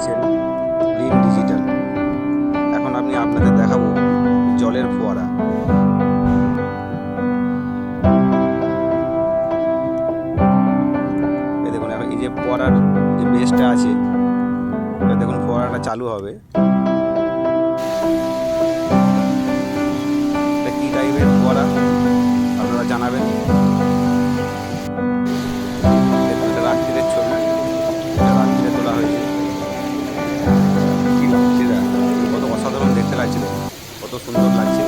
দেখছেন green digital. এখন আমি আপনাদের দেখাবো জলের ফোয়ারা। এই দেখুন, এই যে ফোয়ারার যে বেসটা আছে, দেখুন ফোয়ারাটা চালু হবে। এটা কী টাইপের ফোয়ারা আপনারা জানাবেন। দেখুন, এটা রাত্রিরের ছবি, এটা রাত্রিরে তোলা হয়েছে। কী লাগছে, কত অসাধারণ দেখতে লাগছিল, কত সুন্দর লাগছে।